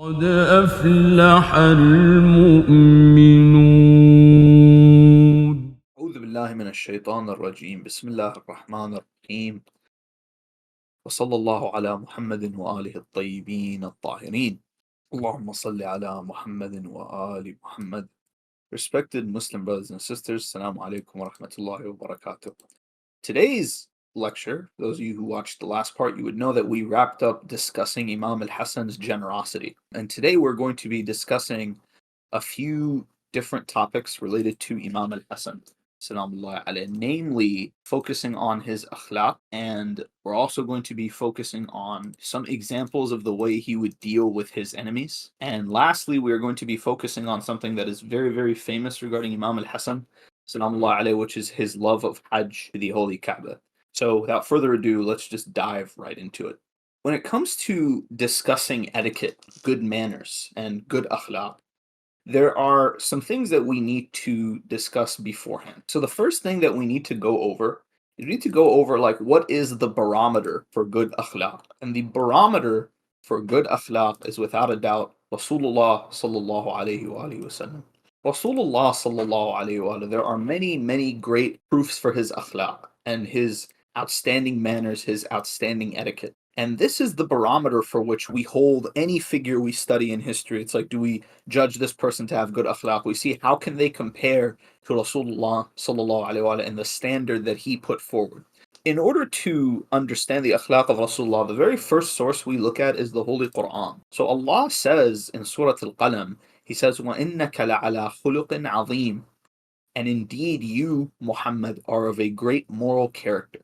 قد أفلح المؤمنون. أعوذ بالله من الشيطان الرجيم. بسم الله الرحمن الرحيم. وصلى الله على محمد وآله الطيبين الطاهرين. اللهم صل على محمد وآل محمد. Respected Muslim brothers and sisters, Assalamu alaikum wa rahmatullahi wa barakatuh. Today's lecture, those of you who watched the last part, you would know that we wrapped up discussing Imam al-Hassan's generosity. And today we're going to be discussing a few different topics related to Imam al-Hassan, salamullah alayhi, namely focusing on his akhlaq, and we're also going to be focusing on some examples of the way he would deal with his enemies. And lastly, we are going to be focusing on something that is very, very famous regarding Imam al-Hassan, salamullah alayhi, which is his love of Hajj to the Holy Kaaba. So without further ado, let's just dive right into it. When it comes to discussing etiquette, good manners, and good akhlaq, there are some things that we need to discuss beforehand. So the first thing that we need to go over is we need to go over like what is the barometer for good akhlaq. And the barometer for good akhlaq is without a doubt Rasulullah sallallahu alayhi wa alihi wasallam. Rasulullah sallallahu alayhi wa, there are many great proofs for his akhlaq and his outstanding manners, his outstanding etiquette. And this is the barometer for which we hold any figure we study in history. It's like, do we judge this person to have good akhlaq? We see how can they compare to Rasulullah sallallahu alaihi wasallam and the standard that he put forward. In order to understand the akhlaq of Rasulullah, the very first source we look at is the Holy Quran. So Allah says in Surah Al-Qalam, He says, وَإِنَّكَ لَعَلَى خُلُقٍ عَظِيمٍ, and indeed you, Muhammad, are of a great moral character.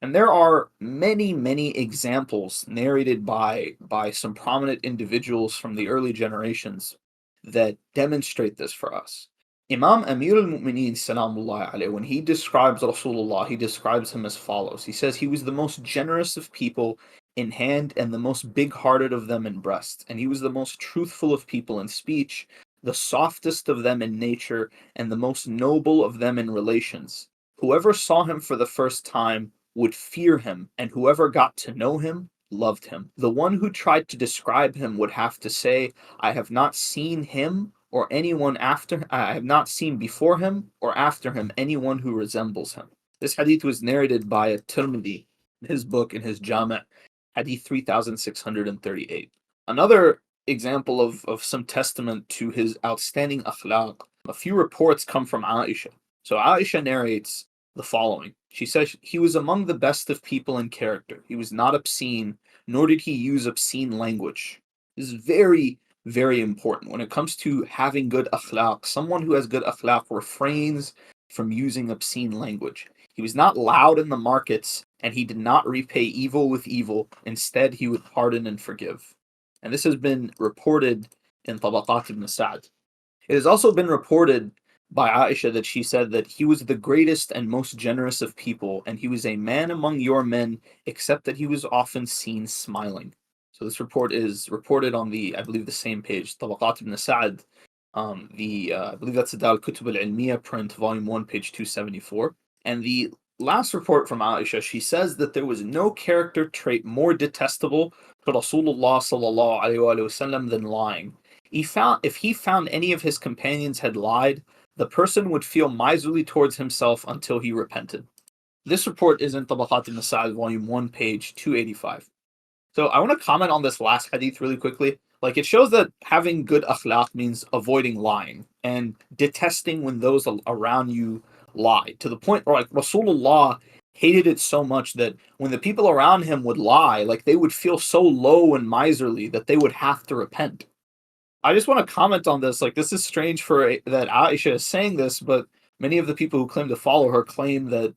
And there are many examples narrated by some prominent individuals from the early generations that demonstrate this for us. Imam Amir al-Mu'mineen salamullah alayhi, when he describes Rasulullah, he describes him as follows. He says he was the most generous of people in hand and the most big-hearted of them in breast, and he was the most truthful of people in speech, the softest of them in nature, and the most noble of them in relations. Whoever saw him for the first time would fear him, and whoever got to know him loved him. The one who tried to describe him would have to say, I have not seen him or anyone after, I have not seen before him or after him anyone who resembles him. This hadith was narrated by at-Tirmidhi in his book, in his Jami', hadith 3638. Another example of some testament to his outstanding akhlaq, a few reports come from Aisha. So Aisha narrates the following. She says he was among the best of people in character. He was not obscene, nor did he use obscene language. This is very important. When it comes to having good akhlaq, someone who has good akhlaq refrains from using obscene language. He was not loud in the markets, and he did not repay evil with evil. Instead, he would pardon and forgive. And this has been reported in Tabaqat ibn Sa'd. It has also been reported by Aisha that she said that he was the greatest and most generous of people, and he was a man among your men, except that he was often seen smiling. So this report is reported on I believe the same page, Tabaqat ibn Sa'd. I believe that's the Dar al-Kutub al-Ilmiya print, volume 1, page 274. And the last report from Aisha, she says that there was no character trait more detestable to Rasulullah sallallahu alaihi wasallam than lying. If he found any of his companions had lied, the person would feel miserly towards himself until he repented. This report is in Tabaqat ibn Sa'd, volume 1, page 285. So I want to comment on this last hadith really quickly. Like, it shows that having good akhlaq means avoiding lying and detesting when those around you lie, to the point where like Rasulullah hated it so much that when the people around him would lie, like they would feel so low and miserly that they would have to repent. I just want to comment on this. Like, this is strange that Aisha is saying this, but many of the people who claim to follow her claim that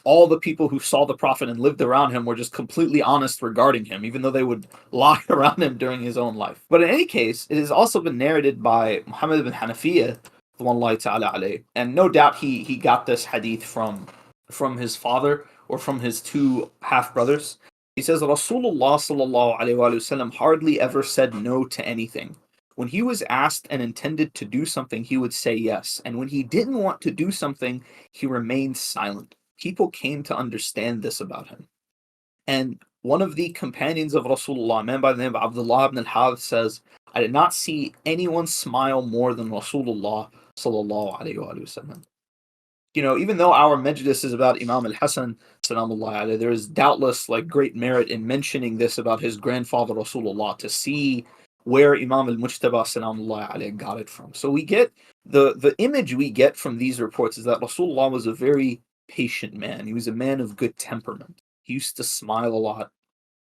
all the people who saw the Prophet and lived around him were just completely honest regarding him, even though they would lie around him during his own life. But in any case, it has also been narrated by Muhammad ibn Hanafiya, and no doubt he got this hadith from his father or from his two half brothers. He says Rasulullah sallallahu alaihi wasallam hardly ever said no to anything. When he was asked and intended to do something, he would say yes. And when he didn't want to do something, he remained silent. People came to understand this about him. And one of the companions of Rasulullah, a man by the name of Abdullah ibn al-Harith, says, I did not see anyone smile more than Rasulullah sallallahu alayhi wa sallam. Even though our majlis is about Imam al-Hassan, salamullah alayhi, there is doubtless great merit in mentioning this about his grandfather Rasulullah, to see where Imam al-Mujtaba salamullah alayhi got it from. So we get the image we get from these reports is that Rasulullah was a very patient man. He was a man of good temperament. He used to smile a lot.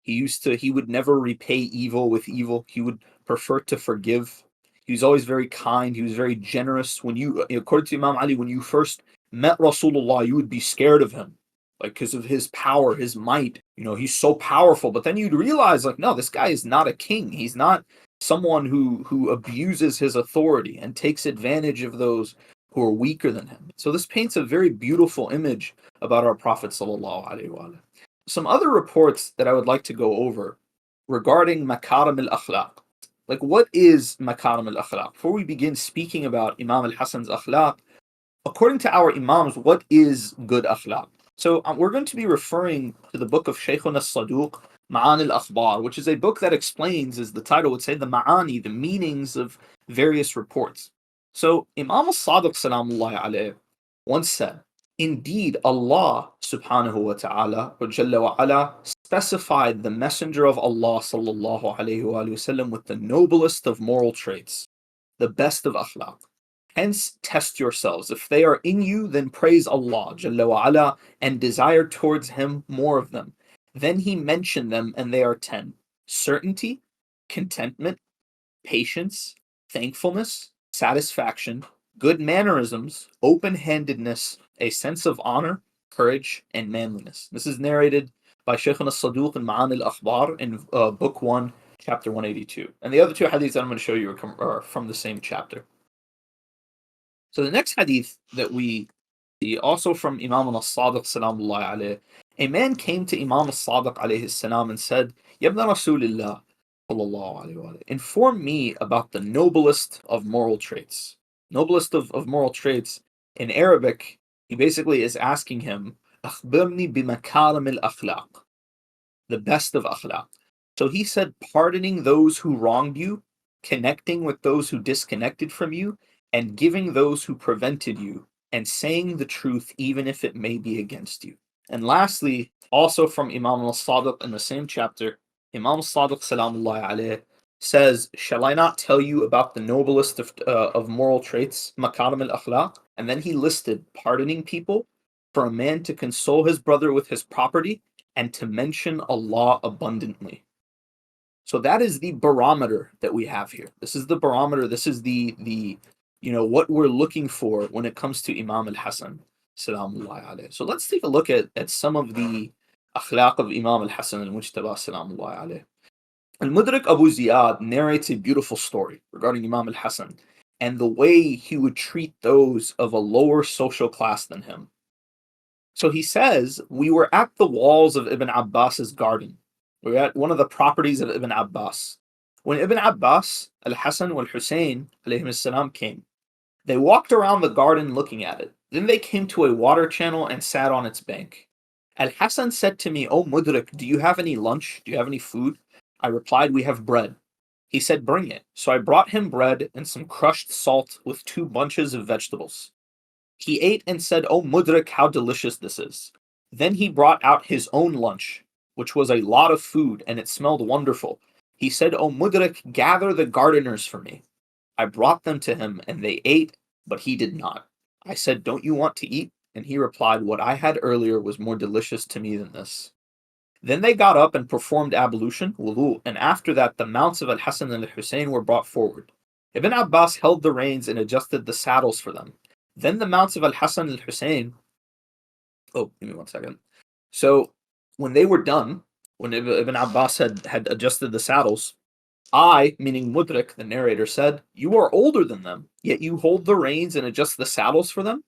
He would never repay evil with evil. He would prefer to forgive. He was always very kind. He was very generous. According to Imam Ali, when you first met Rasulullah, you would be scared of him, because of his power, his might. He's so powerful. But then you'd realize, no, this guy is not a king. He's not someone who abuses his authority and takes advantage of those who are weaker than him. So this paints a very beautiful image about our Prophet sallallahu alaihi wasallam. Some other reports that I would like to go over regarding Makarim al-Akhlaq. What is Makarim al-Akhlaq? Before we begin speaking about Imam al-Hassan's Akhlaq, according to our Imams, what is good Akhlaq? So we're going to be referring to the book of Shaykhuna as-Saduq, Ma'ani al-Akhbar, which is a book that explains, as the title would say, the ma'ani, the meanings of various reports. So Imam al-Sadiq salamullahi alayhi once said, indeed, Allah subhanahu wa ta'ala, or Jalla wa ala, specified the Messenger of Allah sallallahu alayhi wa sallam with the noblest of moral traits, the best of akhlaq. Hence, test yourselves. If they are in you, then praise Allah Jalla wa ala and desire towards Him more of them. Then He mentioned them, and they are 10. Certainty, contentment, patience, thankfulness, satisfaction, good mannerisms, open-handedness, a sense of honor, courage, and manliness. This is narrated by Shaykhuna as-Saduq in Ma'ani al-Akhbar in book 1, chapter 182. And the other two hadiths that I'm going to show you are from the same chapter. So the next hadith that we see, also from Imam al-Sadiq salamullahi alayhi, a man came to Imam al-Sadiq alayhi salam and said, Ya ibn Rasulillah, inform me about the noblest of moral traits. Noblest of moral traits, in Arabic, he basically is asking him, Akhbirni bimakarim al-akhlaq, the best of akhlaq. So he said, pardoning those who wronged you, connecting with those who disconnected from you, and giving those who prevented you, and saying the truth even if it may be against you. And lastly, also from Imam al-Sadiq in the same chapter, Imam al-Sadiq salamullahi alayhi says, shall I not tell you about the noblest of moral traits, Makarim al-Akhlaq? And then he listed pardoning people, for a man to console his brother with his property, and to mention Allah abundantly. So that is the barometer that we have here. This is the barometer. This is the what we're looking for when it comes to Imam al-Hassan salamullahi alayhi. So let's take a look at some of the akhlaq of Imam al-Hassan al-Mujtaba salamullahi alayhi. Al-Mudrik Abu Ziyad narrates a beautiful story regarding Imam al-Hassan and the way he would treat those of a lower social class than him. So he says, we were at the walls of Ibn Abbas's garden. We were at one of the properties of Ibn Abbas. When Ibn Abbas, al-Hassan and al-Hussein alayhim salam came, they walked around the garden looking at it. Then they came to a water channel and sat on its bank. Al-Hassan said to me, O Mudrik, do you have any lunch? Do you have any food? I replied, we have bread. He said, bring it. So I brought him bread and some crushed salt with 2 bunches of vegetables. He ate and said, O Mudrik, how delicious this is. Then he brought out his own lunch, which was a lot of food, and it smelled wonderful. He said, O Mudrik, gather the gardeners for me. I brought them to him, and they ate, but he did not. I said, don't you want to eat? And he replied, what I had earlier was more delicious to me than this. Then they got up and performed ablution, wudu, and after that the mounts of al-Hassan and al-Hussein were brought forward. Ibn Abbas held the reins and adjusted the saddles for them. Then the mounts of al-Hassan and al-Hussein... Oh, give me one second. So, when they were done, when Ibn Abbas had adjusted the saddles, I, meaning Mudrik, the narrator, said, you are older than them, yet you hold the reins and adjust the saddles for them?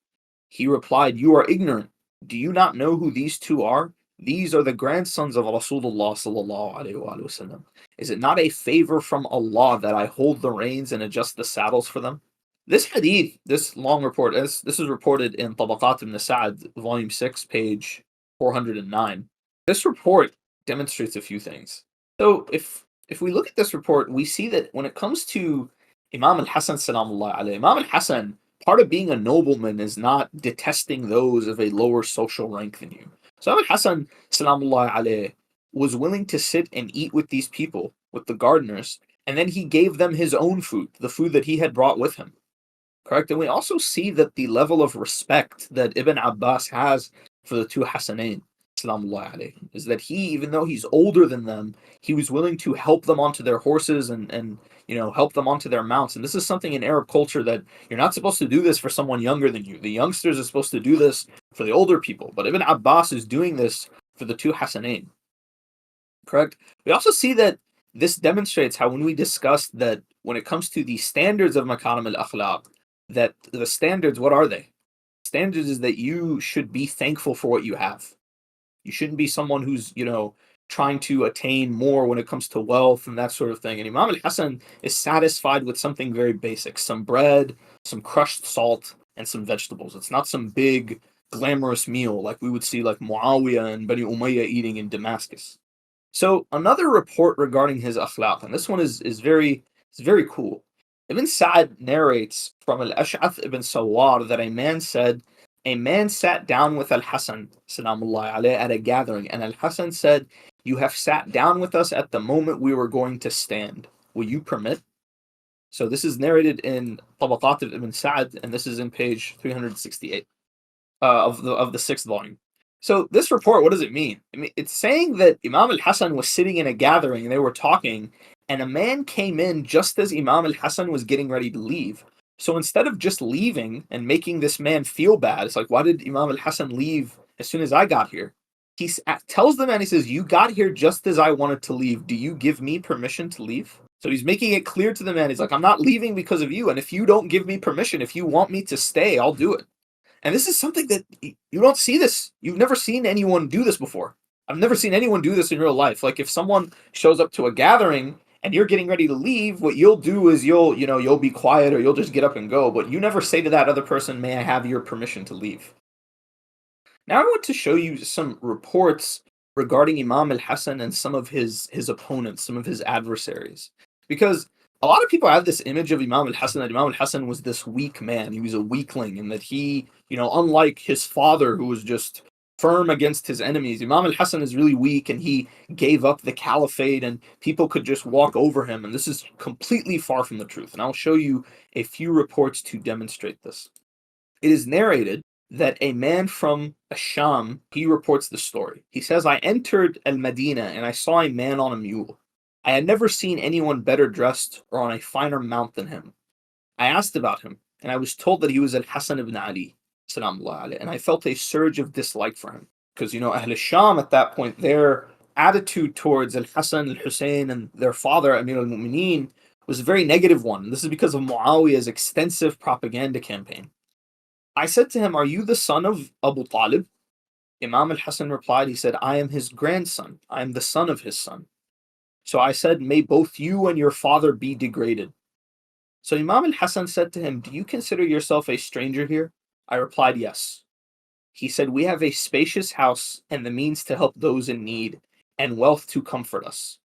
He replied, you are ignorant. Do you not know who these 2 are? These are the grandsons of Rasulullah sallallahu alaihi wasallam. Is it not a favor from Allah that I hold the reins and adjust the saddles for them? This hadith, this long report, this is reported in Tabaqat ibn Sa'd, volume 6, page 409. This report demonstrates a few things. So if if we look at this report, we see that when it comes to Imam al-Hasan salamullah alayhi, Imam al-Hasan, part of being a nobleman is not detesting those of a lower social rank than you. So Imam al-Hasan salamullah alayhi was willing to sit and eat with these people, with the gardeners, and then he gave them his own food, the food that he had brought with him. Correct? And we also see that the level of respect that Ibn Abbas has for the two Hassanain, is that he, even though he's older than them, he was willing to help them onto their horses and help them onto their mounts. And this is something in Arab culture that you're not supposed to do this for someone younger than you. The youngsters are supposed to do this for the older people. But Ibn Abbas is doing this for the two Hassanain. Correct? We also see that this demonstrates how when we discussed that when it comes to the standards of Makarim al-Akhlaq, that the standards, what are they? Standards is that you should be thankful for what you have. You shouldn't be someone who's, trying to attain more when it comes to wealth and that sort of thing. And Imam al-Hasan is satisfied with something very basic, some bread, some crushed salt, and some vegetables. It's not some big, glamorous meal like we would see like Muawiyah and Bani Umayyah eating in Damascus. So another report regarding his akhlaq, and this one is very cool. Ibn Sa'd narrates from al-Ash'ath ibn Sawar that a man sat down with al-Hasan salamullah alayhi at a gathering, and al-Hasan said, "You have sat down with us at the moment we were going to stand. Will you permit?" So this is narrated in Tabaqat of Ibn Sa'd, and this is in page 368 of the sixth volume. So this report, what does it mean? I mean, it's saying that Imam al-Hasan was sitting in a gathering and they were talking, and a man came in just as Imam al-Hasan was getting ready to leave. So instead of just leaving and making this man feel bad, it's like, why did Imam al-Hasan leave as soon as I got here? He tells the man, he says, "You got here just as I wanted to leave. Do you give me permission to leave?" So he's making it clear to the man. He's like, "I'm not leaving because of you. And if you don't give me permission, if you want me to stay, I'll do it." And this is something that you don't see this. You've never seen anyone do this before. I've never seen anyone do this in real life. Like if someone shows up to a gathering and you're getting ready to leave, what you'll do is you'll be quiet or you'll just get up and go. But you never say to that other person, "May I have your permission to leave?" Now I want to show you some reports regarding Imam al-Hasan and some of his opponents, some of his adversaries. Because a lot of people have this image of Imam al-Hasan, that Imam al-Hasan was this weak man. He was a weakling, and that he, unlike his father who was just firm against his enemies, Imam al-Hasan is really weak and he gave up the caliphate and people could just walk over him. And this is completely far from the truth. And I'll show you a few reports to demonstrate this. It is narrated that a man from Asham, he reports the story. He says, "I entered al-Madinah and I saw a man on a mule. I had never seen anyone better dressed or on a finer mount than him. I asked about him, and I was told that he was al-Hasan ibn Ali, salamullah alayhi, and I felt a surge of dislike for him. Because, Ahl Sham at that point, their attitude towards al-Hasan, al-Hussein, and their father, Amir al-Muminoon, was a very negative one. This is because of Muawiyah's extensive propaganda campaign. I said to him, 'Are you the son of Abu Talib?' Imam al-Hasan replied, he said, 'I am his grandson. I am the son of his son.' So I said, 'May both you and your father be degraded.' So Imam al-Hasan said to him, 'Do you consider yourself a stranger here?' I replied, 'Yes.' He said, 'We have a spacious house and the means to help those in need and wealth to comfort us.'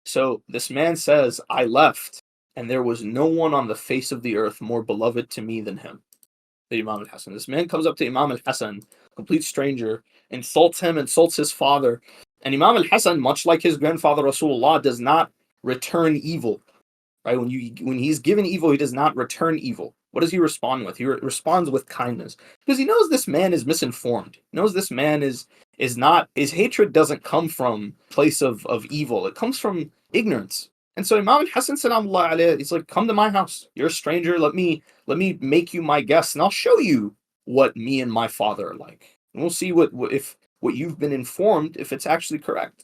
So this man says, 'I left, and there was no one on the face of the earth more beloved to me than him.'" The Imam al-Hasan. This man comes up to Imam al-Hasan, complete stranger, insults him, insults his father. And Imam al-Hasan, much like his grandfather Rasulullah, does not return evil. Right? When he's given evil, he does not return evil. What does he respond with? He responds with kindness. Because he knows this man is misinformed. He knows this man is not, his hatred doesn't come from a place of evil. It comes from ignorance. And so Imam al-Hasan salamullah alayhi, he's like, "Come to my house. You're a stranger. Let me make you my guest, and I'll show you what me and my father are like. And we'll see what you've been informed, if it's actually correct."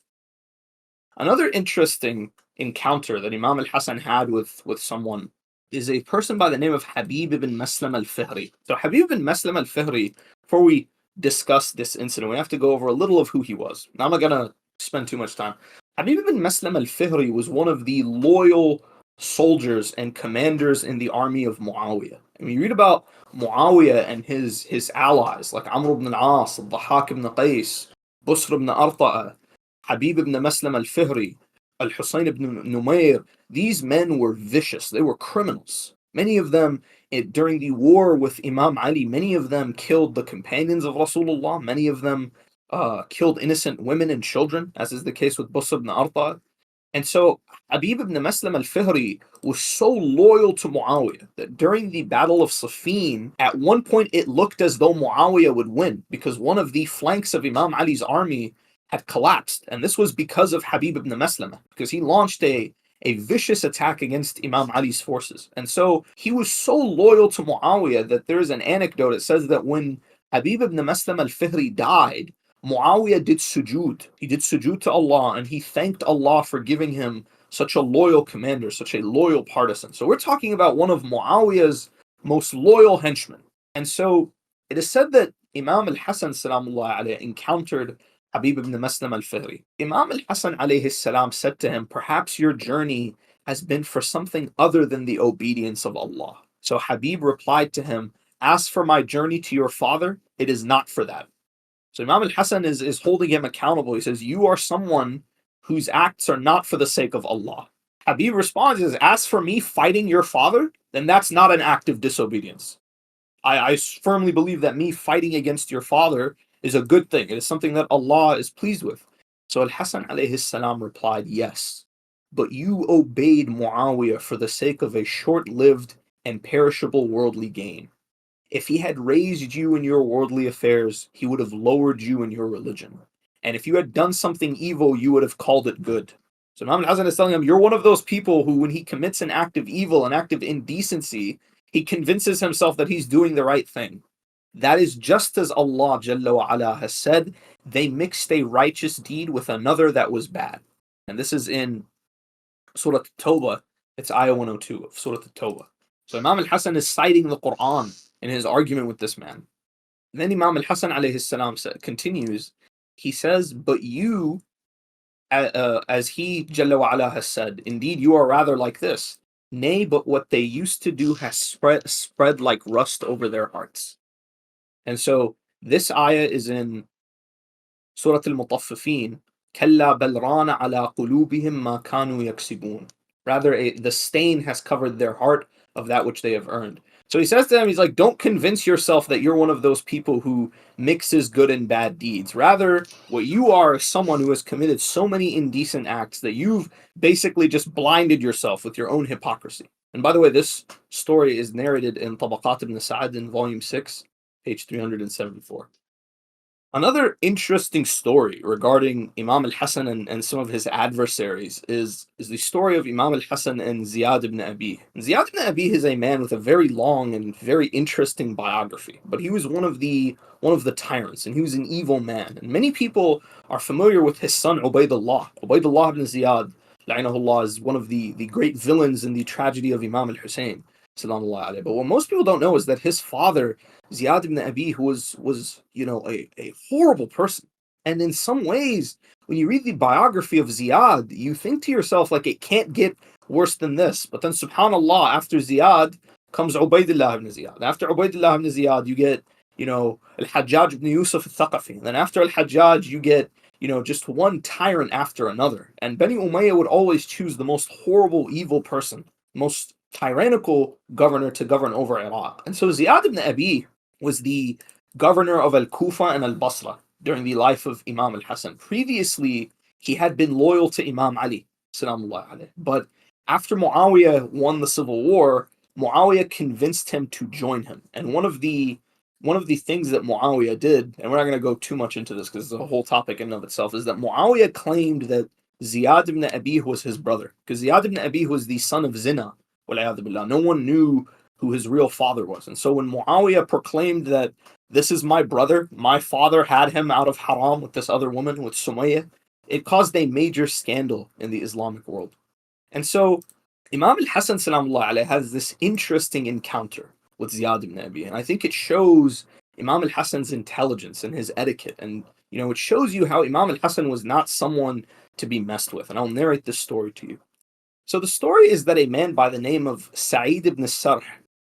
Another interesting encounter that Imam al-Hasan had with someone is a person by the name of Habib ibn Maslama al-Fihri. So Habib ibn Maslama al-Fihri, before we discuss this incident, we have to go over a little of who he was. Now I'm not going to spend too much time. Habib ibn Maslama al-Fihri was one of the loyal soldiers and commanders in the army of Muawiyah. I mean, you read about Muawiyah and his allies, like Amr ibn al-As, al-Dhahak ibn Qais, Busr ibn Arta'a, Habib ibn Maslama al-Fihri. al-Husayn ibn Numayr, these men were vicious. They were criminals. Many of them, during the war with Imam Ali, many of them killed the companions of Rasulullah. Many of them killed innocent women and children, as is the case with Busr ibn Arta. And so Habib ibn Maslama al-Fihri was so loyal to Muawiyah that during the Battle of Siffin, at one point it looked as though Muawiyah would win because one of the flanks of Imam Ali's army had collapsed. And this was because of Habib ibn Maslama, because he launched a vicious attack against Imam Ali's forces. And so he was so loyal to Muawiyah that there's an anecdote. It says that when Habib ibn Maslama al-Fihri died, Muawiyah did sujood. He did sujood to Allah and he thanked Allah for giving him such a loyal commander, such a loyal partisan. So we're talking about one of Muawiyah's most loyal henchmen. And so it is said that Imam al-Hassan salamullah alayhi encountered Habib ibn Maslam al-Fihri. Imam al-Hassan alayhi salam said to him, perhaps your journey has been for something other than the obedience of Allah. So Habib replied to him, as for my journey to your father, it is not for that. So Imam al-Hassan is holding him accountable. He says, you are someone whose acts are not for the sake of Allah. Habib responds, as for me fighting your father, then that's not an act of disobedience. I firmly believe that me fighting against your father is a good thing. It is something that Allah is pleased with. So al-Hassan alayhi salam replied, yes, but you obeyed Muawiyah for the sake of a short-lived and perishable worldly gain. If he had raised you in your worldly affairs, he would have lowered you in your religion. And if you had done something evil, you would have called it good. So Imam al-Hasan is telling him, you're one of those people who, when he commits an act of evil, an act of indecency, he convinces himself that he's doing the right thing. That is just as Allah Jalla wa Ala has said, they mixed a righteous deed with another that was bad. And this is in Surah At-Tawbah. It's ayah 102 of Surah At-Tawbah. So Imam al-Hasan is citing the Quran in his argument with this man. And then Imam al-Hasan alayhi salam continues, he says, but you, as he Jalla wa Ala has said, indeed you are rather like this. Nay, but what they used to do has spread like rust over their hearts. And so this ayah is in Surah al-Mutaffifin, كَلَّا بَلْ رَانَ عَلَىٰ قُلُوبِهِمْ مَا كَانُوا يَكْسِبُونَ. Rather, the stain has covered their heart of that which they have earned. So he says to them, he's like, don't convince yourself that you're one of those people who mixes good and bad deeds. Rather, what you are is someone who has committed so many indecent acts that you've basically just blinded yourself with your own hypocrisy. And by the way, this story is narrated in Tabaqat ibn Sa'ad in volume 6, page 374. Another interesting story regarding Imam al-Hasan and some of his adversaries is the story of Imam al-Hasan and Ziyad ibn Abi. Ziyad ibn Abi is a man with a very long and very interesting biography, but he was one of the tyrants, and he was an evil man. And many people are familiar with his son Ubaydullah. Ubaydullah ibn Ziyad, la'inahullah, is one of the great villains in the tragedy of Imam al-Hussein. But what most people don't know is that his father, Ziyad ibn Abi, who was a horrible person. And in some ways, when you read the biography of Ziyad, you think to yourself, like, it can't get worse than this. But then, subhanAllah, after Ziyad comes Ubaydullah ibn Ziyad. After Ubaydullah ibn Ziyad, you get, al-Hajjaj ibn Yusuf al-Thaqafi. And then after al-Hajjaj, you get, just one tyrant after another. And Bani Umayyah would always choose the most horrible, evil person, most tyrannical governor to govern over Iraq. And so Ziyad ibn Abi was the governor of Al-Kufa and Al-Basra during the life of Imam al-Hasan. Previously, he had been loyal to Imam Ali, salamullah alayhi. But after Muawiyah won the civil war, Muawiyah convinced him to join him. And one of the things that Muawiyah did, and we're not going to go too much into this because it's a whole topic in and of itself, is that Muawiyah claimed that Ziyad ibn Abi was his brother. Because Ziyad ibn Abi was the son of Zina. No one knew who his real father was. And so when Muawiyah proclaimed that this is my brother, my father had him out of haram with this other woman, with Sumayyah, it caused a major scandal in the Islamic world. And so Imam al-Hasan salamullah alayhi has this interesting encounter with Ziyad ibn Abi. And I think it shows Imam al-Hasan's intelligence and his etiquette. And, it shows you how Imam al-Hasan was not someone to be messed with. And I'll narrate this story to you. So the story is that a man by the name of Sa'id ibn Sarh,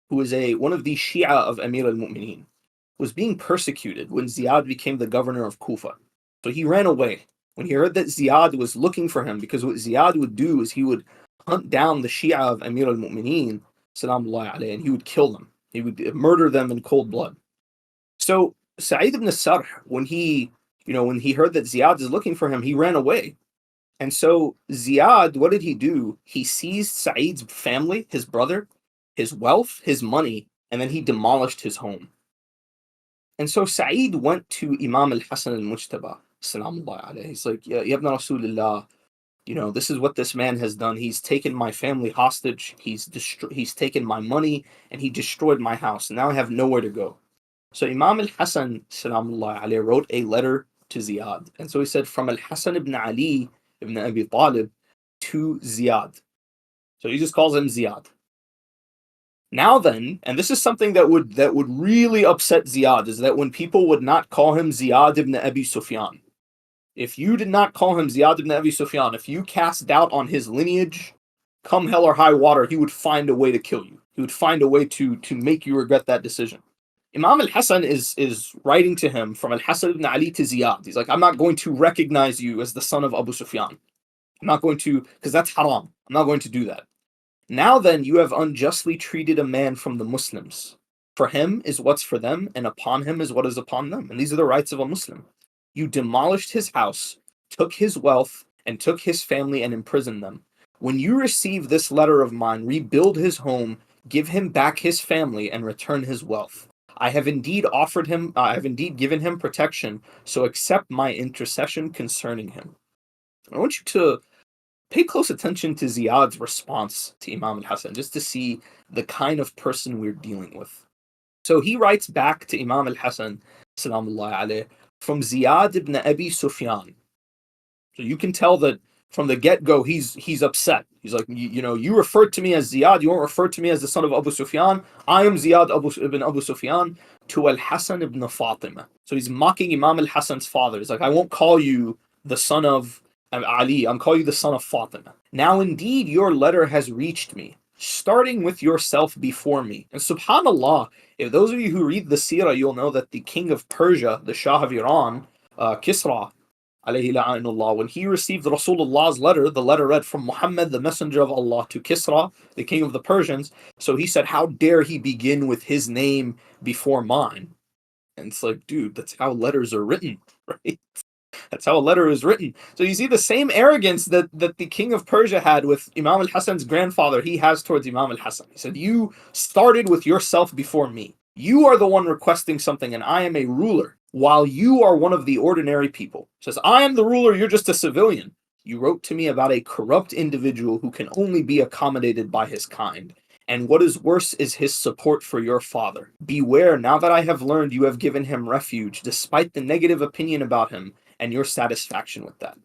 who was one of the Shia of Amir al-Muminoon, was being persecuted when Ziyad became the governor of Kufa. So he ran away. when he heard that Ziyad was looking for him, because what Ziyad would do is he would hunt down the Shia of Amir al-Mu'mineen, salamullahi alayhi, and he would kill them. He would murder them in cold blood. So Sa'id ibn Sarh, when he heard that Ziyad is looking for him, he ran away. And so Ziyad, what did he do? He seized Sa'id's family, his brother, his wealth, his money, and then he demolished his home. And so Sa'id went to Imam al-Hasan al-Mujtaba, salamullahi alayhi. He's like, Ya ibn Rasulullah, this is what this man has done. He's taken my family hostage. He's taken my money, and he destroyed my house. And now I have nowhere to go. So Imam al-Hasan, salamullahi alayhi, wrote a letter to Ziyad. And so he said, from al-Hasan ibn Ali ibn Abi Talib to Ziyad. So he just calls him Ziyad. Now then, and this is something that would really upset Ziyad, is that when people would not call him Ziyad ibn Abi Sufyan, if you did not call him Ziyad ibn Abi Sufyan, if you cast doubt on his lineage, come hell or high water, he would find a way to kill you. He would find a way to make you regret that decision. Imam al-Hasan is writing to him from al-Hasan ibn Ali to Ziyad. He's like, I'm not going to recognize you as the son of Abu Sufyan. I'm not going to, because that's haram. I'm not going to do that. Now then, you have unjustly treated a man from the Muslims. For him is what's for them, and upon him is what is upon them. And these are the rights of a Muslim. You demolished his house, took his wealth, and took his family and imprisoned them. When you receive this letter of mine, rebuild his home, give him back his family, and return his wealth. I have indeed given him protection, so accept my intercession concerning him. I want you to pay close attention to Ziyad's response to Imam al-Hasan, just to see the kind of person we're dealing with. So he writes back to Imam al-Hasan, salamullahi alayhi, from Ziyad ibn Abi Sufyan. So you can tell that from the get-go, he's upset. He's like, you referred to me as Ziyad, you won't refer to me as the son of Abu Sufyan. I am Ziyad ibn Abu Sufyan to al-Hasan ibn Fatima. So he's mocking Imam al-Hasan's father. He's like, I won't call you the son of Ali, I'm calling you the son of Fatima. Now indeed your letter has reached me, starting with yourself before me. And subhanallah, if those of you who read the seerah, you'll know that the king of Persia, the Shah of Iran, Kisra, alayhi la'anullah, when he received Rasulullah's letter, the letter read from Muhammad, the messenger of Allah, to Kisra, the king of the Persians. So he said, how dare he begin with his name before mine? And it's like, dude, that's how letters are written, right? That's how a letter is written. So you see the same arrogance that the king of Persia had with Imam al-Hasan's grandfather, he has towards Imam al-Hasan. He said, you started with yourself before me. You are the one requesting something, and I am a ruler, while you are one of the ordinary people. He says, I am the ruler, you're just a civilian. You wrote to me about a corrupt individual who can only be accommodated by his kind. And what is worse is his support for your father. Beware, now that I have learned you have given him refuge, despite the negative opinion about him, and your satisfaction with that.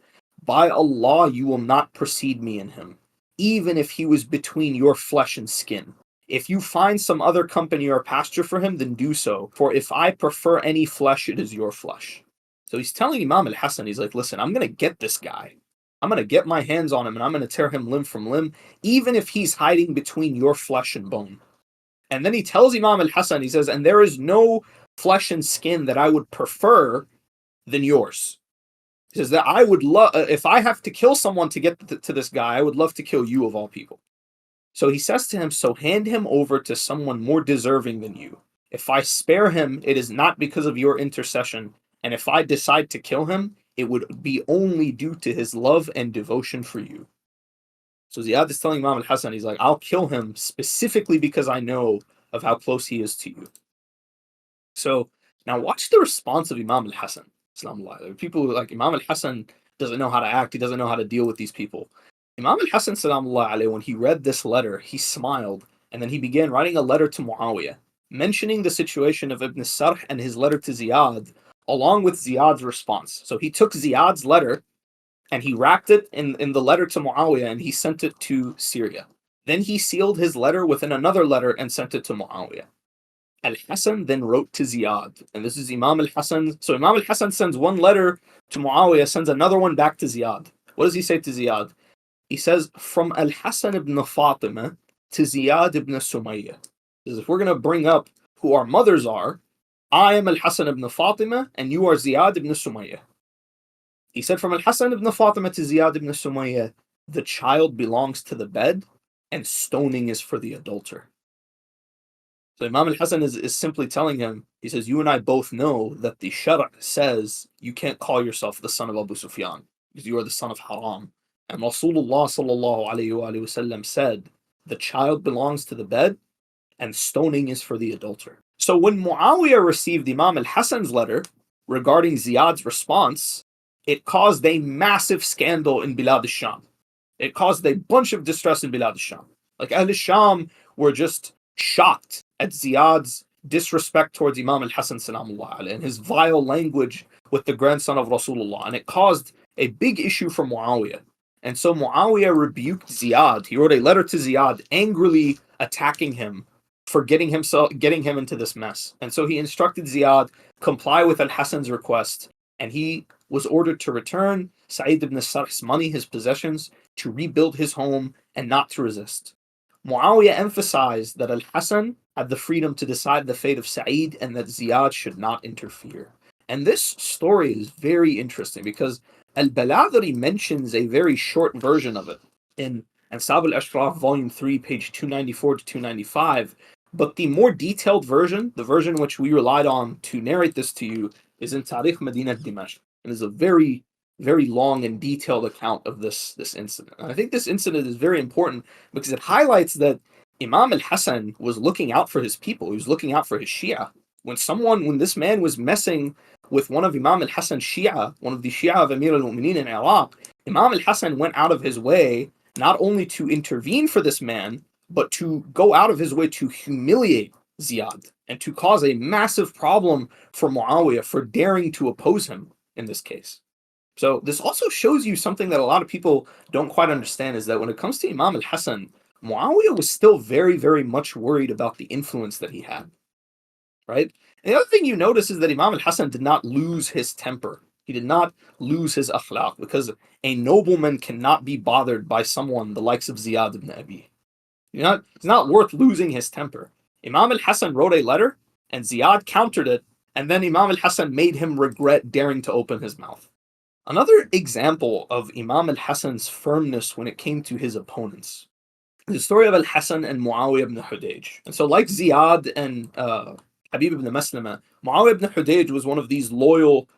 By Allah, you will not precede me in him, even if he was between your flesh and skin. If you find some other company or pasture for him, then do so, for if I prefer any flesh, it is your flesh. So he's telling Imam al-Hasan, he's like, listen, I'm going to get this guy. I'm going to get my hands on him, and I'm going to tear him limb from limb, even if he's hiding between your flesh and bone. And then he tells Imam al-Hasan, he says, and there is no flesh and skin that I would prefer than yours. He says that I would love, if I have to kill someone to get to this guy, I would love to kill you of all people. So he says to him, so hand him over to someone more deserving than you. If I spare him, it is not because of your intercession. And if I decide to kill him, it would be only due to his love and devotion for you. So Ziyad is telling Imam al-Hasan, he's like, I'll kill him specifically because I know of how close he is to you. So now watch the response of Imam al-Hasan. People like Imam al-Hasan doesn't know how to act. He doesn't know how to deal with these people. Imam al-Hasan, when he read this letter, he smiled, and then he began writing a letter to Muawiyah, mentioning the situation of Ibn Sarh and his letter to Ziyad, along with Ziyad's response. So he took Ziyad's letter, and he wrapped it in the letter to Muawiyah, and he sent it to Syria. Then he sealed his letter within another letter and sent it to Muawiyah. Al-Hasan then wrote to Ziyad, and this is Imam al-Hasan. So Imam al-Hasan sends one letter to Muawiyah, sends another one back to Ziyad. What does he say to Ziyad? He says, from al-Hasan ibn Fatima to Ziyad ibn Sumayyah. If we're going to bring up who our mothers are, I am al-Hasan ibn Fatima, and you are Ziyad ibn Sumayyah. He said from al-Hasan ibn Fatima to Ziyad ibn Sumayyah, the child belongs to the bed and stoning is for the adulterer. So Imam al-Hasan is simply telling him, he says, you and I both know that the Shara' says you can't call yourself the son of Abu Sufyan because you are the son of Haram. And Rasulullah sallallahu alayhi wa sallam said, the child belongs to the bed and stoning is for the adulterer. So when Muawiyah received Imam al-Hasan's letter regarding Ziyad's response, it caused a massive scandal in Bilad al-Sham. It caused a bunch of distress in Bilad al-Sham. Like Ahl al-Sham were just shocked at Ziyad's disrespect towards Imam al-Hasan salamullah alayhi and his vile language with the grandson of Rasulullah. And it caused a big issue for Muawiyah. And so Muawiyah rebuked Ziyad. He wrote a letter to Ziyad angrily attacking him for getting him into this mess. And so he instructed Ziyad comply with al-Hasan's request, and he was ordered to return Sa'id ibn Sarh's money, his possessions, to rebuild his home and not to resist. Muawiyah emphasized that al-Hasan had the freedom to decide the fate of Sa'id and that Ziyad should not interfere. And this story is very interesting because al-Baladhari mentions a very short version of it in Ansab al-Ashraf, volume 3, page 294 to 295. But the more detailed version, the version which we relied on to narrate this to you, is in Tarikh Madinat Dimashq. And is a very, very long and detailed account of this incident. And I think this incident is very important because it highlights that Imam al-Hasan was looking out for his people. He was looking out for his Shia. When this man was messing with one of Imam al-Hasan's Shia, one of the Shia of Amir al-Mu'mineen in Iraq, Imam al-Hasan went out of his way not only to intervene for this man, but to go out of his way to humiliate Ziyad and to cause a massive problem for Muawiyah for daring to oppose him in this case. So this also shows you something that a lot of people don't quite understand, is that when it comes to Imam al-Hasan, Muawiyah was still very, very much worried about the influence that he had, right? And the other thing you notice is that Imam al-Hasan did not lose his temper. He did not lose his akhlaq, because a nobleman cannot be bothered by someone the likes of Ziyad ibn Abi. It's not worth losing his temper. Imam al-Hasan wrote a letter, and Ziyad countered it, and then Imam al-Hasan made him regret daring to open his mouth. Another example of Imam al-Hasan's firmness when it came to his opponents is the story of al-Hasan and Muawiyah ibn Hudayj. And so like Ziyad and Habib ibn Maslama, Muawiyah ibn Hudayj was one of these loyal,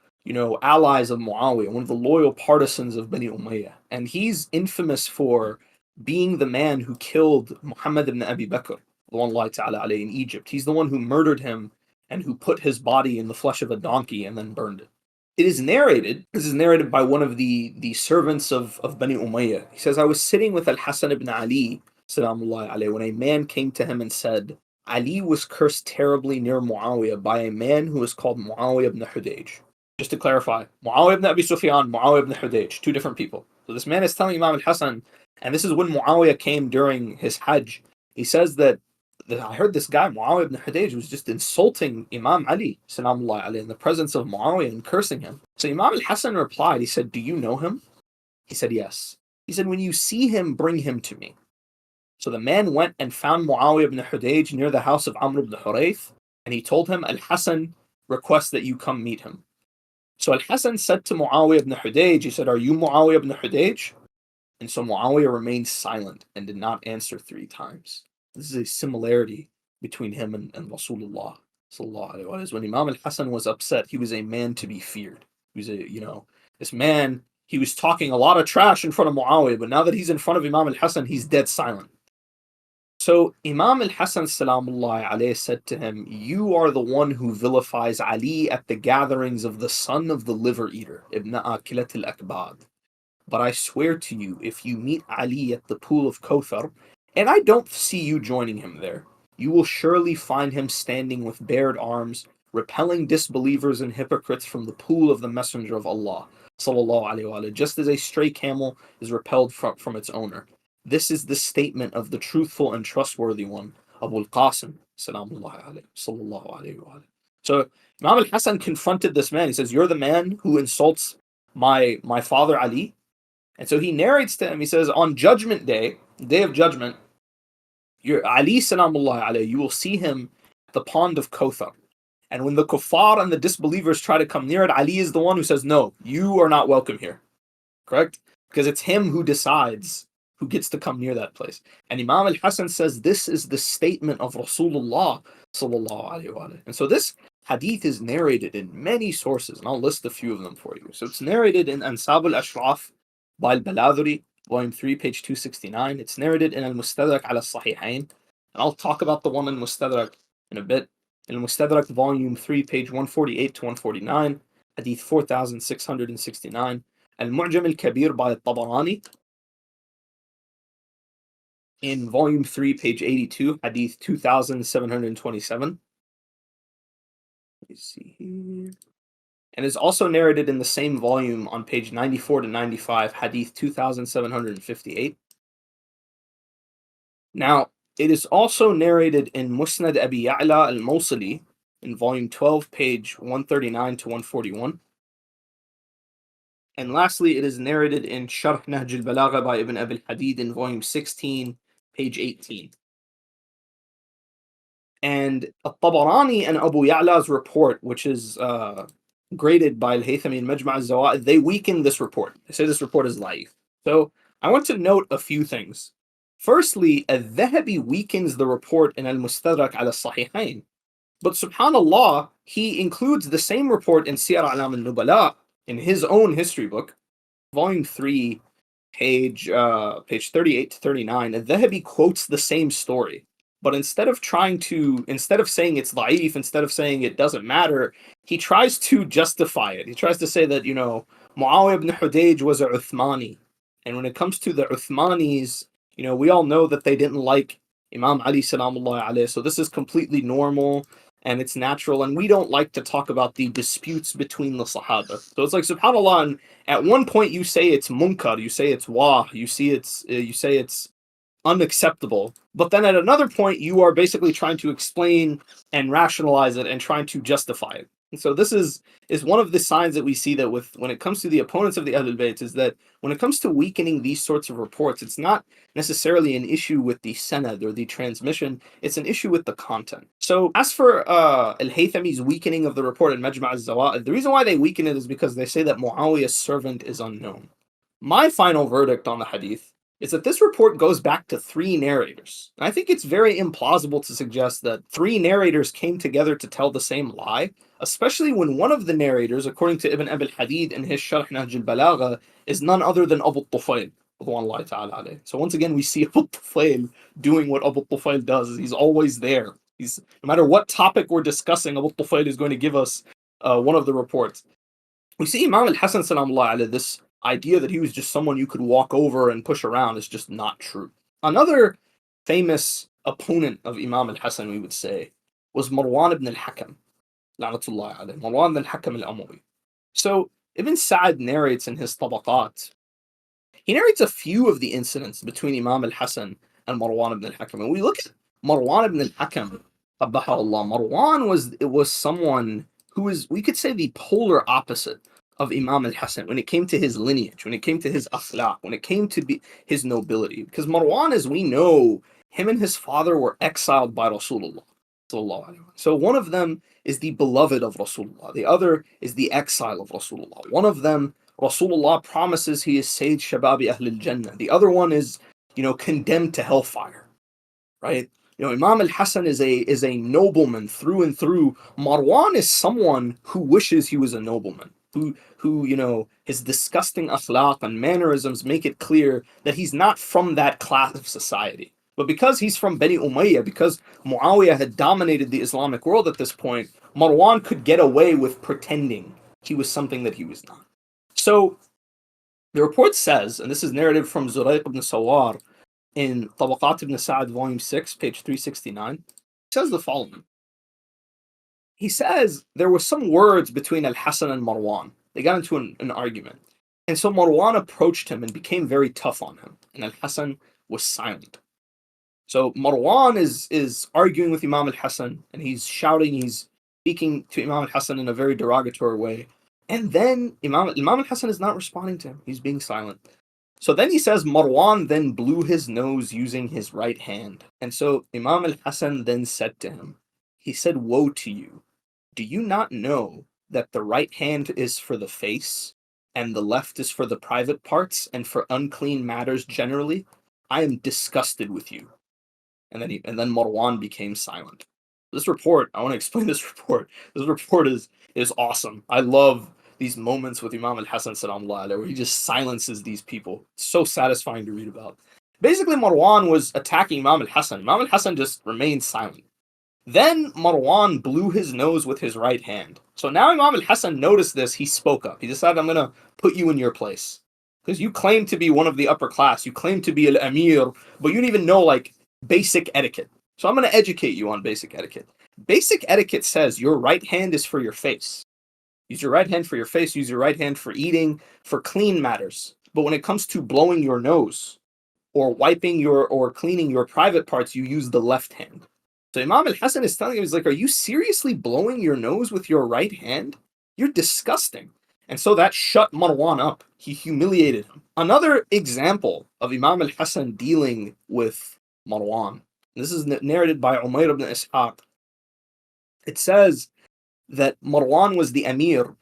allies of Muawiyah, one of the loyal partisans of Bani Umayyah. And he's infamous for being the man who killed Muhammad ibn Abi Bakr, in Egypt. He's the one who murdered him and who put his body in the flesh of a donkey and then burned it. This is narrated by one of the servants of Bani Umayyah. He says, I was sitting with al-Hasan ibn Ali, salamullah alayhi, when a man came to him and said, Ali was cursed terribly near Muawiyah by a man who was called Muawiyah ibn Hudayj. Just to clarify, Muawiyah ibn Abi Sufyan, Muawiyah ibn Hudayj, two different people. So this man is telling Imam al-Hasan, and this is when Muawiyah came during his Hajj. He says that I heard this guy, Muawiyah ibn Hudayj, was just insulting Imam Ali, salamullah alayhi, in the presence of Muawiyah and cursing him. So Imam al-Hasan replied, he said, do you know him? He said, yes. He said, when you see him, bring him to me. So the man went and found Muawiyah ibn Hudayj near the house of Amr ibn Hurayth, and he told him, al-Hasan requests that you come meet him. So al-Hasan said to Muawiyah ibn Hudayj, he said, are you Muawiyah ibn Hudayj? And so Muawiyah remained silent and did not answer 3 times. This is a similarity between him and Rasulullah sallallahu alaihi wasallam. When Imam al-Hasan was upset, he was a man to be feared. He was this man, he was talking a lot of trash in front of Muawiyah, but now that he's in front of Imam al-Hasan, he's dead silent. So Imam al-Hasan salamullah alayhi said to him, you are the one who vilifies Ali at the gatherings of the son of the liver eater, Ibn Akilat al-Akbad. But I swear to you, if you meet Ali at the pool of Kawthar, and I don't see you joining him there, you will surely find him standing with bared arms, repelling disbelievers and hypocrites from the pool of the Messenger of Allah, sallallahu alaihi wasallam, just as a stray camel is repelled from its owner. This is the statement of the truthful and trustworthy one, Abu al-Qasim, sallallahu alaihi wasallam. So Imam al-Hasan confronted this man. He says, you're the man who insults my father Ali? And so he narrates to him, he says, on Judgment Day, Day of Judgment, Ali salamullah alayhi, you will see him at the pond of Kawthar. And when the kuffar and the disbelievers try to come near it, Ali is the one who says, no, you are not welcome here. Correct? Because it's him who decides who gets to come near that place. And Imam al-Hasan says this is the statement of Rasulullah sallallahu alaihi wasallam. And so this hadith is narrated in many sources, and I'll list a few of them for you. So it's narrated in Ansab al-Ashraf by al-Baladhuri, volume 3, page 269. It's narrated in al-Mustadrak ala Sahihain, and I'll talk about the one in Mustadrak in a bit. In al-Mustadrak, volume 3, page 148 to 149, hadith 4669. Al-Mu'jam al-Kabir by al-Tabarani, in volume 3, page 82, hadith 2727. Let me see here. And is also narrated in the same volume on page 94 to 95, hadith 2758. Now, it is also narrated in Musnad Abi Ya'la al-Mawsili in volume 12, page 139 to 141. And lastly, it is narrated in Sharh Nahj al-Balagha by Ibn Abi al-Hadid in volume 16, page 18. And al-Tabarani and Abu Ya'la's report, which is graded by al-Haythami and Majma' al-Zawa'id, they weaken this report. They say this report is da'if. So I want to note a few things. Firstly, al-Dhahabi weakens the report in al-Mustadrak ala Sahihain. But subhanallah, he includes the same report in Siyar A'lam al-Nubala in his own history book, volume 3, page 38 to 39. Al-Dhahabi quotes the same story. But instead of saying it's da'if, instead of saying it doesn't matter, he tries to justify it. He tries to say that, Muawiyah ibn Hudayj was a Uthmani. And when it comes to the Uthmanis, we all know that they didn't like Imam Ali salamullah alayhi. So this is completely normal and it's natural. And we don't like to talk about the disputes between the Sahaba. So it's like, subhanAllah, and at one point you say it's munkar, you say it's you say it's unacceptable, but then at another point you are basically trying to explain and rationalize it and trying to justify it. And so this is one of the signs that we see that when it comes to the opponents of the Ahlul Bayt, is that when it comes to weakening these sorts of reports, it's not necessarily an issue with the sanad or the transmission, it's an issue with the content. So as for al-Haythami's weakening of the report in Majma' al-Zawa'id, the reason why they weaken it is because they say that Muawiyah's servant is unknown. My final verdict on the hadith is that this report goes back to 3 narrators. And I think it's very implausible to suggest that 3 narrators came together to tell the same lie, especially when one of the narrators, according to Ibn Abi al-Hadid in his Sharh Nahj al-Balagha, is none other than Abu al-Tufayl. So once again, we see Abu al-Tufayl doing what Abu al-Tufayl does. He's always there. No matter what topic we're discussing, Abu al-Tufayl is going to give us one of the reports. We see Imam al-Hasan salamullah alayhi, this idea that he was just someone you could walk over and push around is just not true. Another famous opponent of Imam al-Hasan, we would say, was Marwan ibn Hakam, la'natullah alayhi, Marwan ibn Hakam al-Umawi. So Ibn Sa'd narrates in his Tabaqat, he narrates a few of the incidents between Imam al-Hasan and Marwan ibn Hakam. And we look at Marwan ibn Hakam, Marwan was someone who was, we could say, the polar opposite of Imam al-Hasan when it came to his lineage, when it came to his akhlaq, when it came to his nobility. Because Marwan, as we know, him and his father were exiled by Rasulullah. So one of them is the beloved of Rasulullah. The other is the exile of Rasulullah. One of them, Rasulullah promises he is Sayyid Shababi Ahlul Jannah. The other one is, condemned to hellfire, right? Imam al-Hasan is a nobleman through and through. Marwan is someone who wishes he was a nobleman. Who his disgusting akhlaq and mannerisms make it clear that he's not from that class of society. But because he's from Bani Umayyah, because Muawiyah had dominated the Islamic world at this point, Marwan could get away with pretending he was something that he was not. So the report says, and this is narrated from Zurayq ibn Sawar in Tabaqat ibn Sa'd, volume 6, page 369, it says the following. He says there were some words between al-Hasan and Marwan. They got into an argument. And so Marwan approached him and became very tough on him. And al-Hasan was silent. So Marwan is arguing with Imam al-Hasan, and he's shouting, he's speaking to Imam al-Hasan in a very derogatory way. And then Imam al-Hasan is not responding to him. He's being silent. So then he says, Marwan then blew his nose using his right hand. And so Imam al-Hasan then said to him, he said, woe to you. do you not know that the right hand is for the face, and the left is for the private parts, and for unclean matters generally? I am disgusted with you. And then Marwan became silent. This report, I want to explain this report. This report is awesome. I love these moments with Imam al-Hassan salamullah where he just silences these people. It's so satisfying to read about. Basically, Marwan was attacking Imam al-Hassan. Imam al-Hassan just remained silent. Then Marwan blew his nose with his right hand. So now Imam al-Hassan noticed this, he spoke up. He decided, I'm going to put you in your place. Because you claim to be one of the upper class. You claim to be al-Amir, but you don't even know, like, basic etiquette. So I'm going to educate you on basic etiquette. Basic etiquette says your right hand is for your face. Use your right hand for your face. Use your right hand for eating, for clean matters. But when it comes to blowing your nose or wiping or cleaning your private parts, you use the left hand. So Imam al-Hassan is telling him, he's like, are you seriously blowing your nose with your right hand? You're disgusting. And so that shut Marwan up. He humiliated him. Another example of Imam al-Hassan dealing with Marwan. This is narrated by Umayr ibn Ishaq. It says that Marwan was the Amir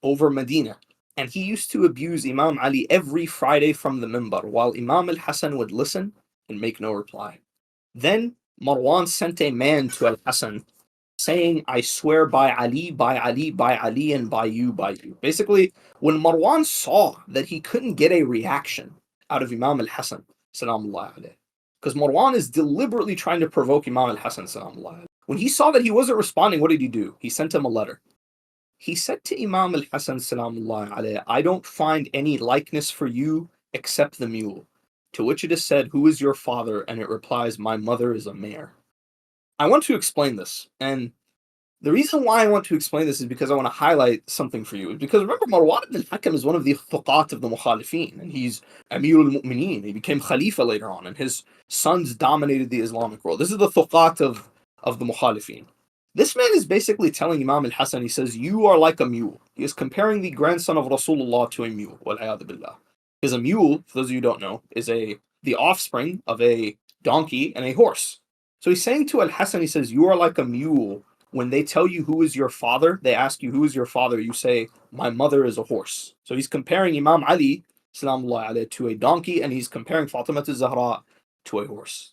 over Medina, and he used to abuse Imam Ali every Friday from the minbar, while Imam al-Hassan would listen and make no reply. Then Marwan sent a man to al-Hassan saying, I swear by Ali, by Ali, by Ali, and by you, by you. Basically, when Marwan saw that he couldn't get a reaction out of Imam al-Hassan, salamullah alayh, because Marwan is deliberately trying to provoke Imam al-Hassan, salamullah alayh. When he saw that he wasn't responding, what did he do? He sent him a letter. He said to Imam al-Hassan, salamullah alayh, I don't find any likeness for you except the mule. To which it is said, who is your father? And it replies, my mother is a mare. I want to explain this. And the reason why I want to explain this is because I want to highlight something for you. Because remember, Marwan ibn Hakam is one of the thuqat of the mukhalifeen. And he's Amir al-Mu'mineen. He became Khalifa later on. And his sons dominated the Islamic world. This is the thuqat of the mukhalifeen. This man is basically telling Imam al-Hassan, he says, you are like a mule. He is comparing the grandson of Rasulullah to a mule. Wal-'iyadhu billah. Because a mule, for those of you who don't know, is the offspring of a donkey and a horse. So he's saying to al-Hassan, he says, you are like a mule. When they tell you who is your father, they ask you who is your father, you say, my mother is a horse. So he's comparing Imam Ali, salamullah alayhi, to a donkey, and he's comparing Fatima al-Zahra to a horse.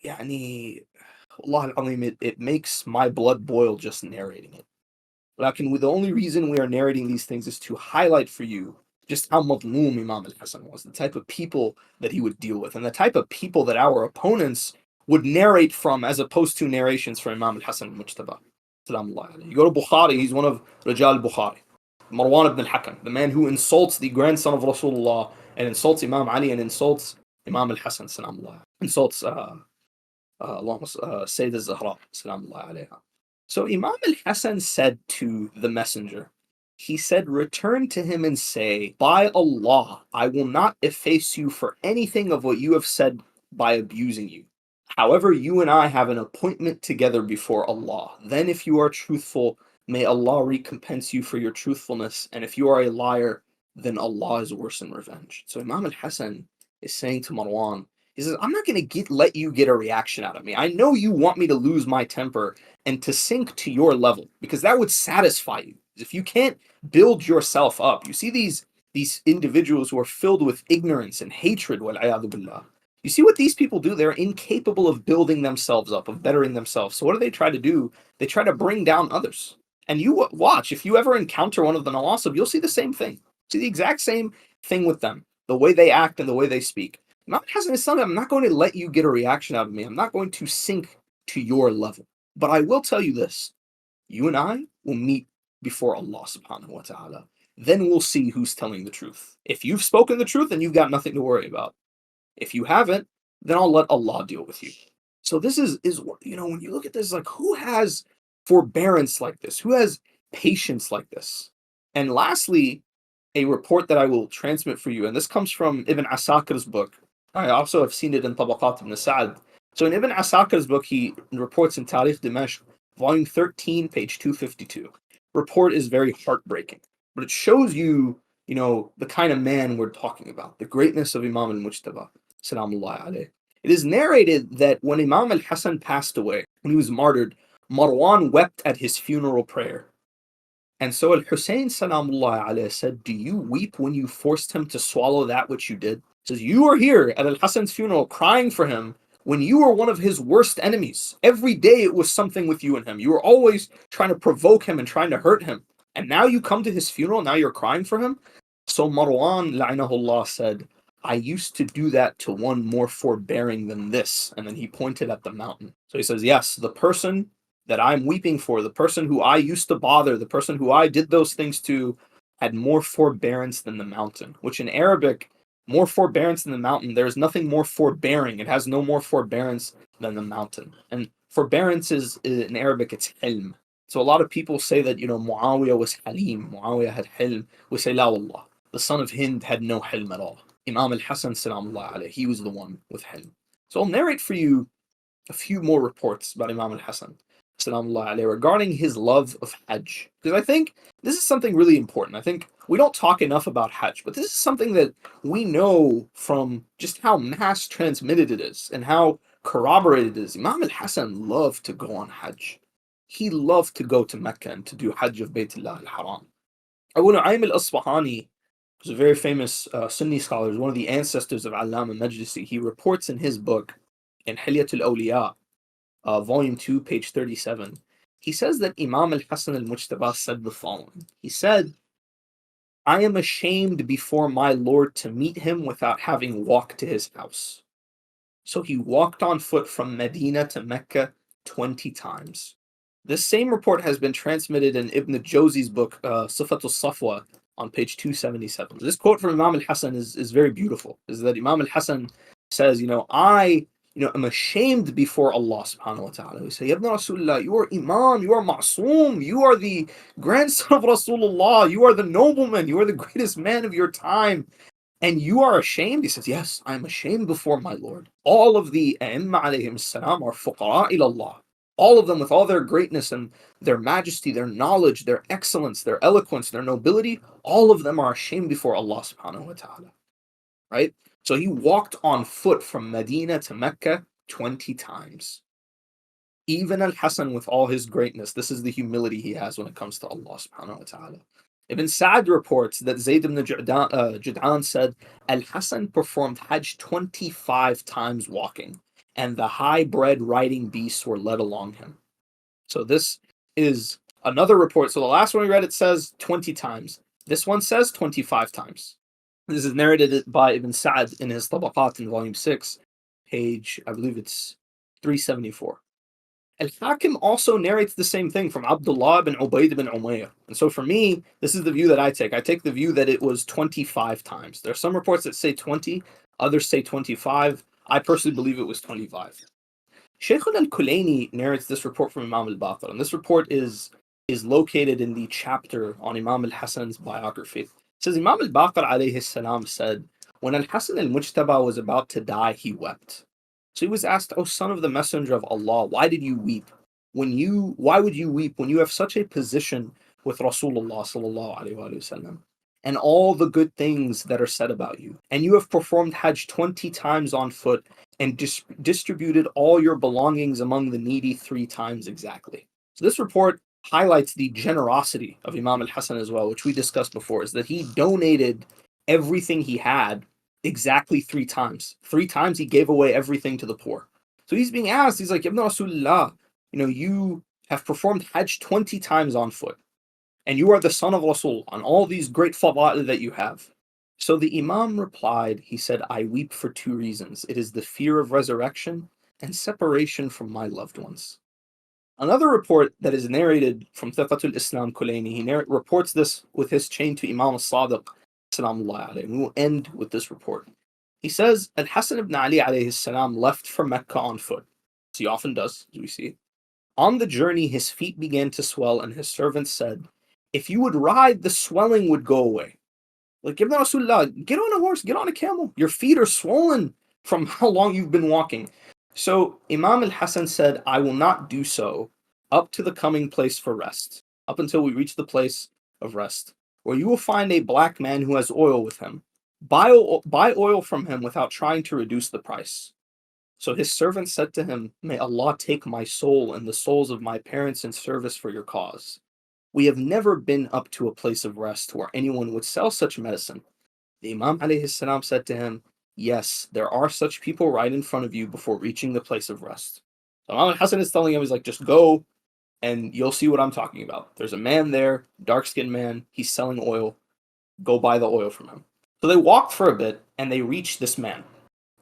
Yani, Allah al-Alim, it makes my blood boil just narrating it. The only reason we are narrating these things is to highlight for you just how madloom Imam al-Hassan was, the type of people that he would deal with, and the type of people that our opponents would narrate from, as opposed to narrations from Imam al-Hassan al-Mujtaba. You go to Bukhari, he's one of Rijal Bukhari. Marwan ibn Hakam, the man who insults the grandson of Rasulullah, and insults Imam Ali, and insults Imam al-Hassan, insults Sayyid al-Zahra, alayha. So Imam al-Hassan said to the messenger, he said, return to him and say, by Allah, I will not efface you for anything of what you have said by abusing you. However, you and I have an appointment together before Allah. Then if you are truthful, may Allah recompense you for your truthfulness. And if you are a liar, then Allah is worse in revenge. So Imam al-Hassan is saying to Marwan, he says, I'm not going to let you get a reaction out of me. I know you want me to lose my temper and to sink to your level, because that would satisfy you. If you can't build yourself up, you see these individuals who are filled with ignorance and hatred, wal-'iyadhu billah. You see what these people do? They're incapable of building themselves up, of bettering themselves. So what do they try to do? They try to bring down others. And you watch, if you ever encounter one of the nawasib, you'll see the same thing. See the exact same thing with them. The way they act and the way they speak. Imam Hassan is telling them, I'm not going to let you get a reaction out of me. I'm not going to sink to your level. But I will tell you this. You and I will meet before Allah subhanahu wa ta'ala. Then we'll see who's telling the truth. If you've spoken the truth, then you've got nothing to worry about. If you haven't, then I'll let Allah deal with you. So this is when you look at this, like, who has forbearance like this? Who has patience like this? And lastly, a report that I will transmit for you, and this comes from Ibn Asakir's book. I also have seen it in Tabaqat ibn Sa'ad. So in Ibn Asakir's book, he reports in Tarikh Dimashq, volume 13, page 252. Report is very heartbreaking, but it shows you, the kind of man we're talking about, the greatness of Imam al-Mujtaba, salamullah alayh. It is narrated that when Imam al-Hassan passed away, when he was martyred, Marwan wept at his funeral prayer. And so al-Hussein salamullah alayhi said, do you weep when you forced him to swallow that which you did? He says, you were here at al-Hassan's funeral crying for him when you were one of his worst enemies. Every day it was something with you and him. You were always trying to provoke him and trying to hurt him. And now you come to his funeral, now you're crying for him? So Marwan, la'inahullah, said, I used to do that to one more forbearing than this. And then he pointed at the mountain. So he says, yes, the person that I'm weeping for, the person who I used to bother, the person who I did those things to, had more forbearance than the mountain, which in Arabic, more forbearance than the mountain, there's nothing more forbearing. It has no more forbearance than the mountain. And forbearance is, in Arabic, it's hilm. So a lot of people say that, Muawiyah was halim, Muawiyah had hilm. We say, la wallah, the son of Hind had no hilm at all. Imam al-Hasan salamullah alayhi, he was the one with hilm. So I'll narrate for you a few more reports about Imam al-Hasan salamullah alayhi regarding his love of Hajj. Because I think this is something really important. I think we don't talk enough about Hajj, but this is something that we know from just how mass transmitted it is and how corroborated it is. Imam al-Hasan loved to go on Hajj. He loved to go to Mecca and to do Hajj of Baytullah al-Haram. Abu Nu'aym al-Asbahani was a very famous Sunni scholar, one of the ancestors of Allama Majlisi. He reports in his book, in Hilyatul Awliya, volume 2, page 37, he says that Imam al-Hasan al-Mujtaba said the following. He said, I am ashamed before my Lord to meet him without having walked to his house. So he walked on foot from Medina to Mecca 20 times. This same report has been transmitted in Ibn Jawzi's book, Sifatul Safwa, on page 277. This quote from Imam al-Hasan is very beautiful. Is that Imam al-Hasan says, I am ashamed before Allah subhanahu wa ta'ala. We say, Ibn Rasulullah, you are Imam, you are Ma'soom, you are the grandson of Rasulullah, you are the nobleman, you are the greatest man of your time, and you are ashamed? He says, yes, I am ashamed before my Lord. All of the A'imma alayhim salam are fuqara ilallah. All of them, with all their greatness and their majesty, their knowledge, their excellence, their eloquence, their nobility, all of them are ashamed before Allah subhanahu wa ta'ala. Right? So he walked on foot from Medina to Mecca 20 times. Even al-Hasan, with all his greatness, this is the humility he has when it comes to Allah subhanahu wa ta'ala. Ibn Sa'd reports that Zayd ibn Jud'an said, al-Hasan performed Hajj 25 times walking, and the high-bred riding beasts were led along him. So this is another report. So the last one we read, it says 20 times. This one says 25 times. This is narrated by Ibn Sa'd in his Tabaqat in volume 6, page, I believe it's 374. Al-Hakim also narrates the same thing from Abdullah ibn Ubayd ibn Umayyah. And so for me, this is the view that I take. I take the view that it was 25 times. There are some reports that say 20, others say 25. I personally believe it was 25. Shaykh al-Kulayni narrates this report from Imam al-Baqir, and this report is located in the chapter on Imam al-Hasan's biography. It says, Imam al-Baqir alayhi salam said, when al-Hasan al-Mujtaba was about to die, he wept. So he was asked, O son of the Messenger of Allah, why did you weep? Why would you weep when you have such a position with Rasulullah sallallahu alayhi wa sallam, and all the good things that are said about you, and you have performed Hajj 20 times on foot and distributed all your belongings among the needy 3 times exactly. So this report highlights the generosity of Imam al-Hasan as well, which we discussed before, is that he donated everything he had exactly 3 times. 3 times he gave away everything to the poor. So he's being asked, he's like, Ibn Rasulullah, you have performed Hajj 20 times on foot, and you are the son of Rasul on all these great fada'il that you have. So the Imam replied, he said, I weep for 2 reasons. It is the fear of resurrection and separation from my loved ones. Another report that is narrated from Thiqatul Islam Kulayni, he reports this with his chain to Imam al-Sadiq, salamullah alayhi. We will end with this report. He says, Al-Hasan ibn Ali alayhi salam left for Mecca on foot, as he often does, as we see. On the journey, his feet began to swell, and his servants said, if you would ride, the swelling would go away. Like, Ibn Rasulullah, get on a horse, get on a camel. Your feet are swollen from how long you've been walking. So Imam al-Hasan said, I will not do so up to the coming place for rest, up until we reach the place of rest, where you will find a black man who has oil with him. Buy oil from him without trying to reduce the price. So his servant said to him, "May Allah take my soul and the souls of my parents in service for your cause. We have never been up to a place of rest where anyone would sell such medicine." The Imam alayhi salam said to him, "Yes, there are such people right in front of you before reaching the place of rest." So Imam al-Hassan is telling him, he's like, just go and you'll see what I'm talking about. There's a man there, dark-skinned man, he's selling oil. Go buy the oil from him. So they walked for a bit and they reached this man.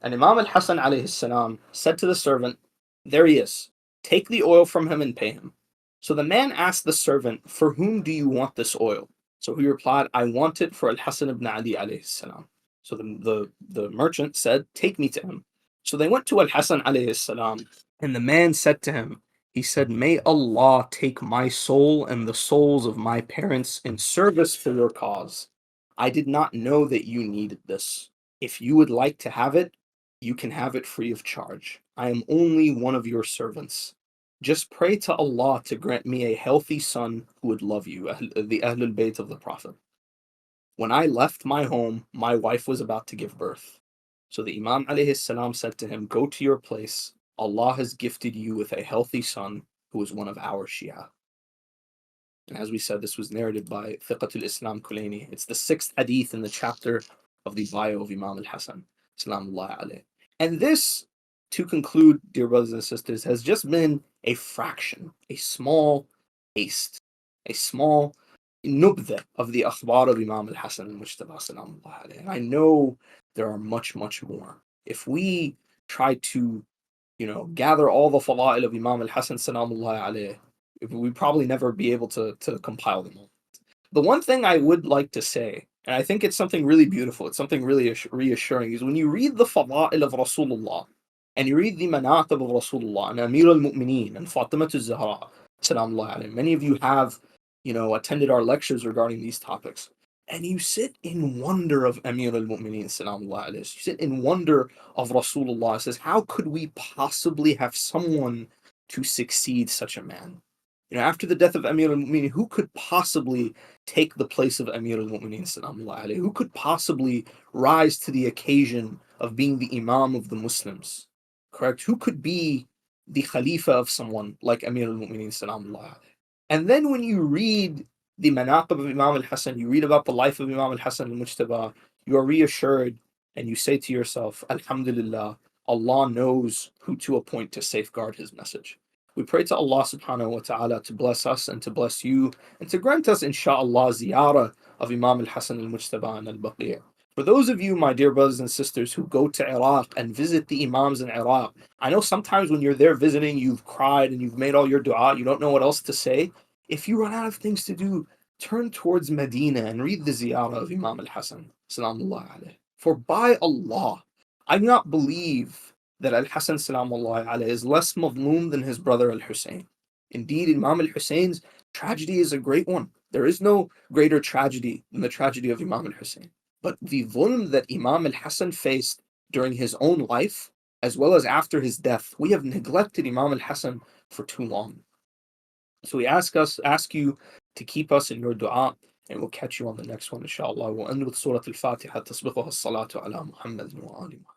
And Imam al-Hassan alayhi salam said to the servant, "There he is. Take the oil from him and pay him." So the man asked the servant, "For whom do you want this oil?" So he replied, "I want it for al-Hassan ibn Ali alayhi salam." So the merchant said, "Take me to him." So they went to al-Hassan alayhi salam, and the man said to him, he said, "May Allah take my soul and the souls of my parents in service for your cause. I did not know that you needed this. If you would like to have it, you can have it free of charge. I am only one of your servants. Just pray to Allah to grant me a healthy son who would love you," the Ahlul Bayt of the Prophet. "When I left my home, my wife was about to give birth. So the Imam alayhi salam said to him, go to your place. Allah has gifted you with a healthy son who is one of our Shia." And as we said, this was narrated by Thiqatul Islam Kulaini. It's the 6th hadith in the chapter of the bio of Imam al-Hassan, Salamullahi alayh. And this, to conclude, dear brothers and sisters, has just been a fraction, a small taste, a small nubdha of the akhbar of Imam al-Hassan al-Mujtaba, Salamullahi alayh. And I know there are much, much more. If we try to, gather all the fada'il of Imam al-Hassan, Salamullahi alayh, we probably never be able to compile them all. The one thing I would like to say, and I think it's something really beautiful, it's something really reassuring, is when you read the Fada'il of Rasulullah, and you read the Manaqib of Rasulullah, and Amir al-Mu'mineen, and Fatima al-Zahra, salamullah alayhi. Many of you have, attended our lectures regarding these topics. And you sit in wonder of Amir al-Mu'mineen, salamullah alayhi. You sit in wonder of Rasulullah. It says, how could we possibly have someone to succeed such a man? After the death of Amir al-Mu'mineen, who could possibly take the place of Amir al-Mu'mineen, sallallahu alayhi? Who could possibly rise to the occasion of being the Imam of the Muslims? Correct? Who could be the Khalifa of someone like Amir al-Mu'mineen, sallallahu alayhi? And then when you read the Manaqib of Imam al-Hassan, you read about the life of Imam al-Hassan al-Mujtaba, you are reassured and you say to yourself, Alhamdulillah, Allah knows who to appoint to safeguard his message. We pray to Allah subhanahu wa ta'ala to bless us and to bless you and to grant us, inshaAllah, ziyarah of Imam al-Hassan al-Mujtaba and al-Baqi'. For those of you, my dear brothers and sisters, who go to Iraq and visit the Imams in Iraq, I know sometimes when you're there visiting, you've cried and you've made all your dua, you don't know what else to say. If you run out of things to do, turn towards Medina and read the ziyarah of Imam al-Hassan, salamullah alayh. For by Allah, I do not believe that al-Hassan salamullah alayh is less mazloom than his brother al-Hussein. Indeed, Imam al-Hussein's tragedy is a great one. There is no greater tragedy than the tragedy of Imam al-Hussein. But the dhulm that Imam al-Hassan faced during his own life, as well as after his death, we have neglected Imam al-Hassan for too long. So we ask you to keep us in your dua, and we'll catch you on the next one, inshallah. We'll end with Surah Al-Fatiha, tasbiquha as-salatu ala Muhammad wa ali Muhammad.